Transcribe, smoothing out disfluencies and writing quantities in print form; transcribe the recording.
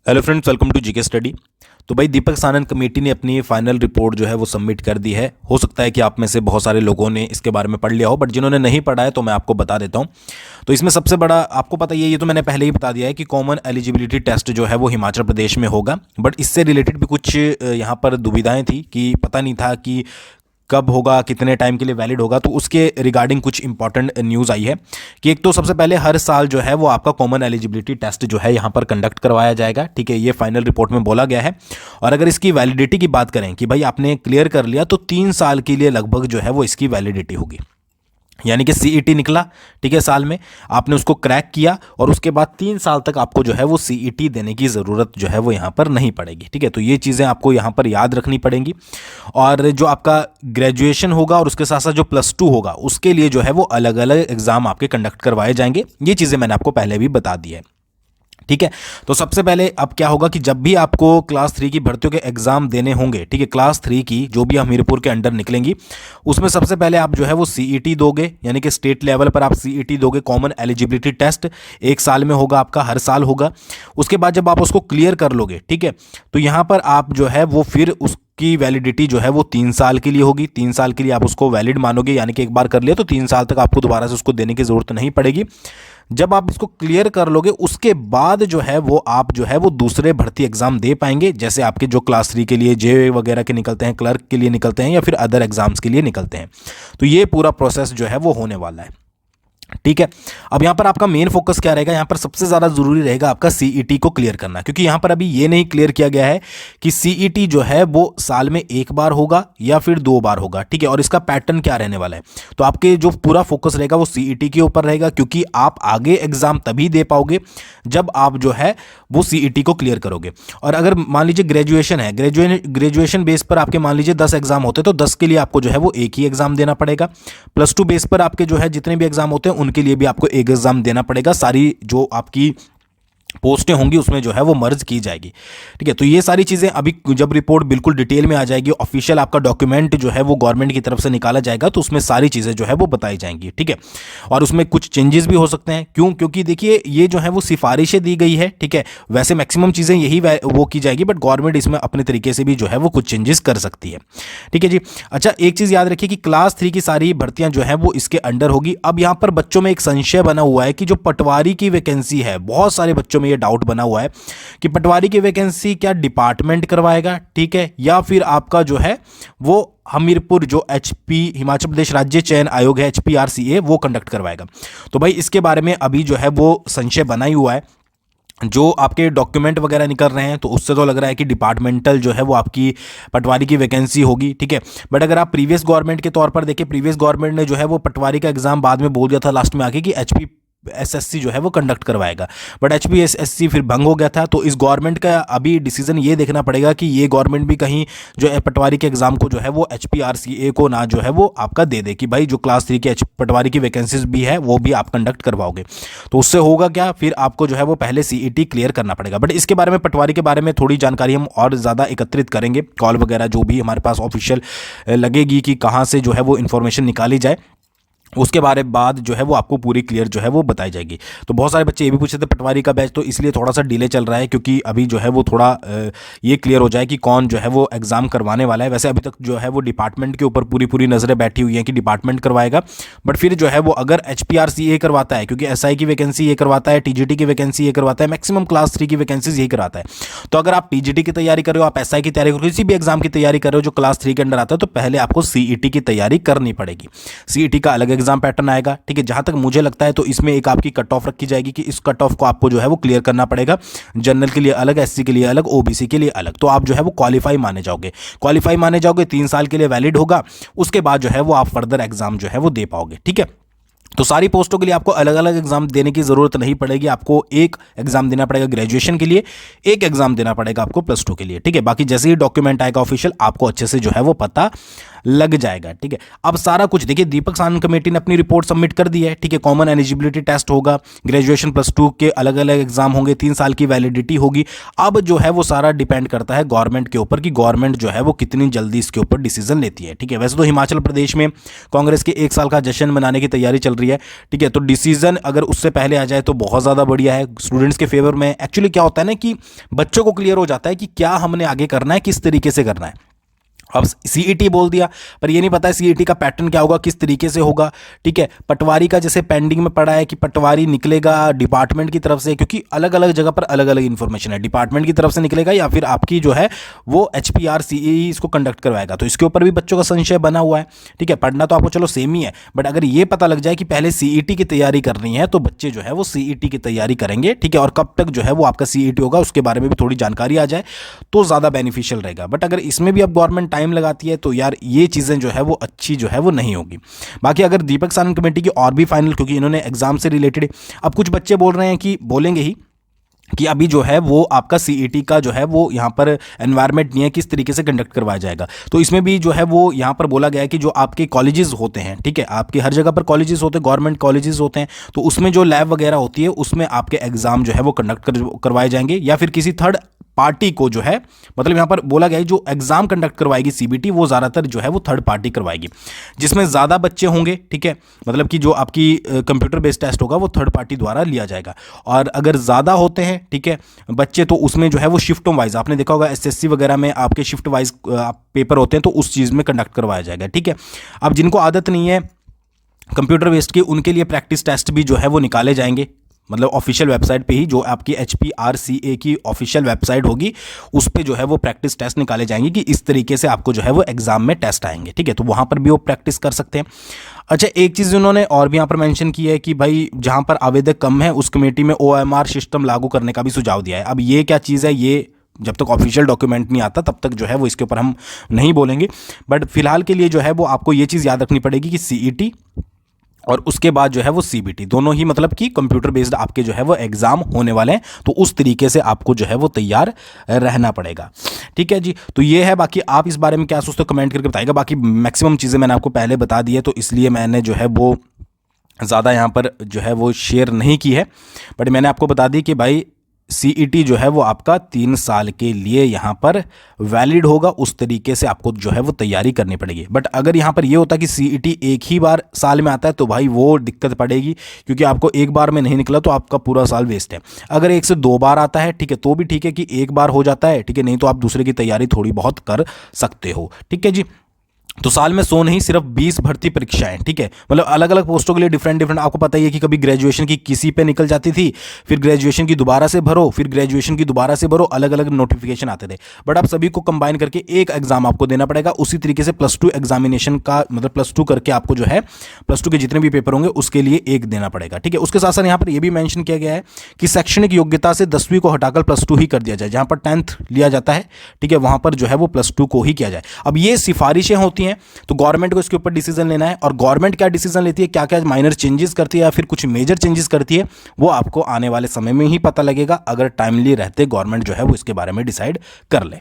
Hello friends, welcome to GK study. तो भाई दीपक सानन committee ने अपनी फाइनल रिपोर्ट जो है वो सबमिट कर दी है। हो सकता है कि आप में से बहुत सारे लोगों ने इसके बारे में पढ़ लिया हो, बट जिन्होंने नहीं पढ़ा है तो मैं आपको बता देता हूँ। तो इसमें सबसे बड़ा आपको पता ही है, ये तो मैंने पहले ही बता दिया है कि कॉमन एलिजिबिलिटी टेस्ट जो है वो हिमाचल प्रदेश में होगा। बट इससे रिलेटेड भी कुछ यहाँ पर दुविधाएं थी कि पता नहीं था कि कब होगा, कितने टाइम के लिए वैलिड होगा। तो उसके रिगार्डिंग कुछ इंपॉर्टेंट न्यूज़ आई है कि एक तो सबसे पहले हर साल जो है वो आपका कॉमन एलिजिबिलिटी टेस्ट जो है यहाँ पर कंडक्ट करवाया जाएगा। ठीक है, ये फाइनल रिपोर्ट में बोला गया है। और अगर इसकी वैलिडिटी की बात करें कि भाई आपने क्लियर कर लिया तो 3 साल के लिए लगभग जो है वो इसकी वैलिडिटी होगी। यानी कि सीईटी निकला, ठीक है, साल में आपने उसको क्रैक किया और उसके बाद 3 साल तक आपको जो है वो सीईटी देने की ज़रूरत जो है वो यहाँ पर नहीं पड़ेगी। ठीक है, तो ये चीज़ें आपको यहाँ पर याद रखनी पड़ेंगी। और जो आपका ग्रेजुएशन होगा और उसके साथ साथ जो +2 होगा उसके लिए जो है वो अलग अलग एग्ज़ाम आपके कंडक्ट करवाए जाएंगे। ये चीज़ें मैंने आपको पहले भी बता दी है। ठीक है, तो सबसे पहले अब क्या होगा कि जब भी आपको क्लास 3 की भर्तियों के एग्जाम देने होंगे, ठीक है, क्लास 3 की जो भी हमीरपुर के अंडर निकलेंगी, उसमें सबसे पहले आप जो है वो सीईटी दोगे। यानी कि स्टेट लेवल पर आप सीईटी दोगे। कॉमन एलिजिबिलिटी टेस्ट 1 साल में होगा, आपका हर साल होगा। उसके बाद जब आप उसको क्लियर कर लोगे, ठीक है, तो यहाँ पर आप जो है वो फिर की वैलिडिटी जो है वो 3 साल के लिए होगी। 3 साल के लिए आप उसको वैलिड मानोगे, यानी कि एक बार कर लिया तो 3 साल तक आपको दोबारा से उसको देने की ज़रूरत नहीं पड़ेगी। जब आप इसको क्लियर कर लोगे उसके बाद जो है वो आप जो है वो दूसरे भर्ती एग्जाम दे पाएंगे। जैसे आपके जो क्लास 3 के लिए जे वगैरह के निकलते हैं, क्लर्क के लिए निकलते हैं या फिर अदर एग्जाम्स के लिए निकलते हैं। तो ये पूरा प्रोसेस जो है वो होने वाला है। ठीक है, अब यहाँ पर आपका मेन फोकस क्या रहेगा? यहाँ पर सबसे ज़्यादा ज़रूरी रहेगा आपका सीईटी को क्लियर करना, क्योंकि यहाँ पर अभी ये नहीं क्लियर किया गया है कि सीईटी जो है वो साल में 1 बार होगा या फिर 2 बार होगा। ठीक है, और इसका पैटर्न क्या रहने वाला है? तो आपके जो पूरा फोकस रहेगा वो सीईटी के ऊपर रहेगा, क्योंकि आप आगे एग्जाम तभी दे पाओगे जब आप जो है वो सीईटी को क्लियर करोगे। और अगर मान लीजिए ग्रेजुएशन है, ग्रेजुएशन बेस पर आपके मान लीजिए 10 एग्जाम होते हैं, तो 10 के लिए आपको जो है वो एक ही एग्जाम देना पड़ेगा। +2 बेस पर आपके जो है जितने भी एग्जाम होते हैं उनके लिए भी आपको एक एग्जाम देना पड़ेगा। सारी जो आपकी पोस्टें होंगी उसमें जो है वो मर्ज की जाएगी। ठीक है, तो ये सारी चीज़ें अभी जब रिपोर्ट बिल्कुल डिटेल में आ जाएगी, ऑफिशियल आपका डॉक्यूमेंट जो है वो गवर्नमेंट की तरफ से निकाला जाएगा, तो उसमें सारी चीज़ें जो है वो बताई जाएंगी। ठीक है, और उसमें कुछ चेंजेस भी हो सकते हैं। क्योंकि देखिए ये जो है वो सिफारिशें दी गई है। ठीक है, वैसे मैक्सिमम चीज़ें यही वो की जाएगी, बट गवर्नमेंट इसमें अपने तरीके से भी जो है वो कुछ चेंजेस कर सकती है। ठीक है जी। अच्छा, एक चीज़ याद रखिए कि क्लास 3 की सारी भर्तियां जो है वो इसके अंडर होगी। अब यहाँ पर बच्चों में एक संशय बना हुआ है कि जो पटवारी की वैकेंसी है, बहुत सारे बच्चों में ये डाउट बना हुआ है कि पटवारी की वैकेंसी क्या डिपार्टमेंट करवाएगा, ठीक है, या फिर आपका जो है वो हमीरपुर जो एचपी हिमाचल प्रदेश राज्य चयन आयोग है, HPRCA, वो कंडक्ट करवाएगा। तो भाई इसके बारे में अभी जो है वो संशय बना ही हुआ है। जो आपके डॉक्यूमेंट वगैरह निकल रहे हैं तो उससे तो लग रहा है कि डिपार्टमेंटल जो है वो आपकी पटवारी की वैकेंसी होगी। ठीक है, बट अगर आप प्रीवियस गवर्नमेंट के तौर पर देखें, प्रीवियस गवर्नमेंट ने जो है वो पटवारी का एग्जाम बाद में बोल दिया था लास्ट में आके कि HPSSC जो है वो कंडक्ट करवाएगा, बट HPSSC फिर भंग हो गया था। तो इस गवर्नमेंट का अभी डिसीजन ये देखना पड़ेगा कि ये गवर्नमेंट भी कहीं जो है पटवारी के एग्जाम को जो है वो HPRCA को ना जो है वो आपका दे दे कि भाई जो क्लास 3 के पटवारी की वैकेंसीज भी है वो भी आप कंडक्ट करवाओगे। तो उससे होगा क्या, फिर आपको जो है वो पहले सीईटी क्लियर करना पड़ेगा। बट इसके बारे में, पटवारी के बारे में थोड़ी जानकारी हम और ज़्यादा एकत्रित करेंगे, कॉल वगैरह जो भी हमारे पास ऑफिशियल लगेगी कि कहाँ से जो है वो इन्फॉर्मेशन निकाली जाए, उसके बारे बाद जो है वो आपको पूरी क्लियर जो है वो बताई जाएगी। तो बहुत सारे बच्चे ये भी पूछते थे पटवारी का बैच, तो इसलिए थोड़ा सा डिले चल रहा है, क्योंकि अभी जो है वो थोड़ा ये क्लियर हो जाए कि कौन जो है वो एग्ज़ाम करवाने वाला है। वैसे अभी तक जो है वो डिपार्टमेंट के ऊपर पूरी नज़रें बैठी हुई हैं कि डिपार्टमेंट करवाएगा, बट फिर जो है वो अगर HPRCA करवाता है, क्योंकि SI की वैकेंसी ये करवाता है, TGT की वैकेंसी ये करवाता है, मैक्सिमम क्लास 3 की वैकेंसीज यही कराता है। तो अगर आप TGT की तैयारी कर रहे हो, आप SI की तैयारी कर रहे हो, किसी भी एग्जाम की तैयारी कर रहे हो जो क्लास 3 के अंडर आता है, तो पहले आपको CET की तैयारी करनी पड़ेगी। CET का अलग एग्जाम पैटर्न आएगा। ठीक है, जहां तक मुझे लगता है तो इसमें एक आपकी कट ऑफ रखी जाएगी कि इस कट ऑफ को आपको जो है वो क्लियर करना पड़ेगा। जनरल के लिए अलग, SC के लिए अलग, OBC के लिए अलग। तो आप जो है वो क्वालिफाई माने जाओगे, 3 साल के लिए वैलिड होगा। उसके बाद जो है वो आप फर्दर एग्जाम जो है वो दे पाओगे। ठीक है, तो सारी पोस्टों के लिए आपको अलग अलग एग्जाम देने की जरूरत नहीं पड़ेगी। आपको एक एग्जाम देना पड़ेगा ग्रेजुएशन के लिए, एक एग्जाम देना पड़ेगा आपको +2 के लिए। ठीक है, बाकी जैसे ही डॉक्यूमेंट आएगा ऑफिशियल, आपको अच्छे से जो है वो पता लग जाएगा। ठीक है, अब सारा कुछ देखिए, दीपक सानन कमेटी ने अपनी रिपोर्ट सबमिट कर दी है। ठीक है, कॉमन एलिजिबिलिटी टेस्ट होगा, ग्रेजुएशन +2 के अलग अलग एग्जाम होंगे, 3 साल की वैलिडिटी होगी। अब जो है वो सारा डिपेंड करता है गवर्नमेंट के ऊपर कि गवर्नमेंट जो है वो कितनी जल्दी इसके ऊपर डिसीजन लेती है। ठीक है, वैसे तो हिमाचल प्रदेश में कांग्रेस के 1 साल का जश्न मनाने की तैयारी चल रही है। ठीक है, तो डिसीजन अगर उससे पहले आ जाए तो बहुत ज़्यादा बढ़िया है, स्टूडेंट्स के फेवर में। एक्चुअली क्या होता है ना कि बच्चों को क्लियर हो जाता है कि क्या हमने आगे करना है, किस तरीके से करना है। अब सीईटी बोल दिया, पर ये नहीं पता है सीईटी का पैटर्न क्या होगा, किस तरीके से होगा। ठीक है, पटवारी का जैसे पेंडिंग में पड़ा है कि पटवारी निकलेगा डिपार्टमेंट की तरफ से, क्योंकि अलग अलग जगह पर अलग अलग इन्फॉर्मेशन है, डिपार्टमेंट की तरफ से निकलेगा या फिर आपकी जो है वो HPRCE इसको कंडक्ट करवाएगा। तो इसके ऊपर भी बच्चों का संशय बना हुआ है। ठीक है, पढ़ना तो आपको चलो सेम ही है, बट अगर ये पता लग जाए कि पहले सीईटी की तैयारी करनी है तो बच्चे जो है वो सीईटी की तैयारी करेंगे। ठीक है, और कब तक जो है वो आपका सीईटी होगा उसके बारे में भी थोड़ी जानकारी आ जाए तो ज़्यादा बेनिफिशियल रहेगा। बट अगर इसमें भी अब गवर्नमेंट टाइम लगाती है तो यार ये चीज़ें जो है वो अच्छी जो है वो नहीं होगी। बाकी अगर दीपक सानन कमेटी की और भी फाइनल, क्योंकि इन्होंने एग्जाम से रिलेटेड, अब कुछ बच्चे बोल रहे हैं कि बोलेंगे ही कि अभी जो है वो आपका सीईटी का जो है वो यहाँ पर एनवायरनमेंट नहीं है, किस तरीके से कंडक्ट करवाया जाएगा। तो इसमें भी जो है वो यहाँ पर बोला गया है कि जो आपके कॉलेजेस होते हैं, ठीक है, आपके हर जगह पर कॉलेजेस होते हैं, गवर्नमेंट कॉलेजेस होते हैं, तो उसमें जो लैब वगैरह होती है उसमें आपके एग्जाम जो है वो कंडक्ट करवाए जाएंगे, या फिर किसी थर्ड पार्टी को जो है, मतलब यहाँ पर बोला गया है जो एग्जाम कंडक्ट करवाएगी सीबीटी वो ज़्यादातर जो है वो थर्ड पार्टी करवाएगी, जिसमें ज़्यादा बच्चे होंगे। ठीक है, मतलब कि जो आपकी कंप्यूटर बेस्ड टेस्ट होगा वो थर्ड पार्टी द्वारा लिया जाएगा। और अगर ज़्यादा होते हैं, ठीक है, बच्चे, तो उसमें जो है वो शिफ्टों वाइज, आपने देखा होगा SSC वगैरह में आपके शिफ्ट वाइज पेपर होते हैं, तो उस चीज़ में कंडक्ट करवाया जाएगा। ठीक है, अब जिनको आदत नहीं है कंप्यूटर बेस्ड की, उनके लिए प्रैक्टिस टेस्ट भी जो है वो निकाले जाएंगे, मतलब ऑफिशियल वेबसाइट पे ही, जो आपकी HPRCA की ऑफिशियल वेबसाइट होगी उस पे जो है वो प्रैक्टिस टेस्ट निकाले जाएंगे कि इस तरीके से आपको जो है वो एग्जाम में टेस्ट आएंगे। ठीक है, तो वहाँ पर भी वो प्रैक्टिस कर सकते हैं। अच्छा, एक चीज़ उन्होंने और भी यहाँ पर मेंशन की है कि भाई जहाँ पर आवेदक कम है उस कमेटी में OMR सिस्टम लागू करने का भी सुझाव दिया है। अब ये क्या चीज़ है, ये जब तक ऑफिशियल डॉक्यूमेंट नहीं आता तब तक जो है वो इसके ऊपर हम नहीं बोलेंगे, बट फिलहाल के लिए जो है वो आपको ये चीज़ याद रखनी पड़ेगी कि CET और उसके बाद जो है वो CBT दोनों ही मतलब कि कंप्यूटर बेस्ड आपके जो है वो एग्ज़ाम होने वाले हैं, तो उस तरीके से आपको जो है वो तैयार रहना पड़ेगा। ठीक है जी, तो ये है। बाकी आप इस बारे में क्या सोचते हो कमेंट करके बताइएगा। बाकी मैक्सिमम चीज़ें मैंने आपको पहले बता दी है, तो इसलिए मैंने जो है वो ज़्यादा यहाँ पर जो है वो शेयर नहीं की है, बट मैंने आपको बता दी कि भाई CET जो है वो आपका 3 साल के लिए यहाँ पर वैलिड होगा, उस तरीके से आपको जो है वो तैयारी करनी पड़ेगी। बट अगर यहाँ पर ये होता कि CET एक ही बार साल में आता है तो भाई वो दिक्कत पड़ेगी, क्योंकि आपको एक बार में नहीं निकला तो आपका पूरा साल वेस्ट है। अगर 1 से 2 बार आता है, ठीक है, तो भी ठीक है कि एक बार हो जाता है, ठीक है, नहीं तो आप दूसरे की तैयारी थोड़ी बहुत कर सकते हो। ठीक है जी, तो साल में 100 नहीं, सिर्फ 20 भर्ती परीक्षाएं। ठीक है, मतलब अलग अलग पोस्टों के लिए डिफरेंट आपको पता ही है कि कभी ग्रेजुएशन की किसी पे निकल जाती थी, फिर ग्रेजुएशन की दोबारा से भरो, फिर ग्रेजुएशन की दोबारा से भरो, अलग अलग नोटिफिकेशन आते थे। बट अब सभी को कंबाइन करके एक एग्जाम आपको देना पड़ेगा। उसी तरीके से +2 एग्जामिनेशन का, मतलब +2 करके आपको जो है +2 के जितने भी पेपर होंगे उसके लिए एक देना पड़ेगा। ठीक है, उसके साथ साथ यहाँ पर यह भी मैंशन किया गया है कि शैक्षणिक योग्यता से 10वीं को हटाकर +2 ही कर दिया जाए। जहाँ पर 10th लिया जाता है, ठीक है, वहाँ पर जो है वो +2 को ही किया जाए। अब ये सिफारिशें होती हैं, तो गवर्नमेंट को इसके ऊपर डिसीजन लेना है, और गवर्नमेंट क्या डिसीजन लेती है, क्या क्या माइनर चेंजेस करती है या फिर कुछ मेजर चेंजेस करती है, वो आपको आने वाले समय में ही पता लगेगा, अगर टाइमली रहते गवर्नमेंट जो है वो इसके बारे में डिसाइड कर ले।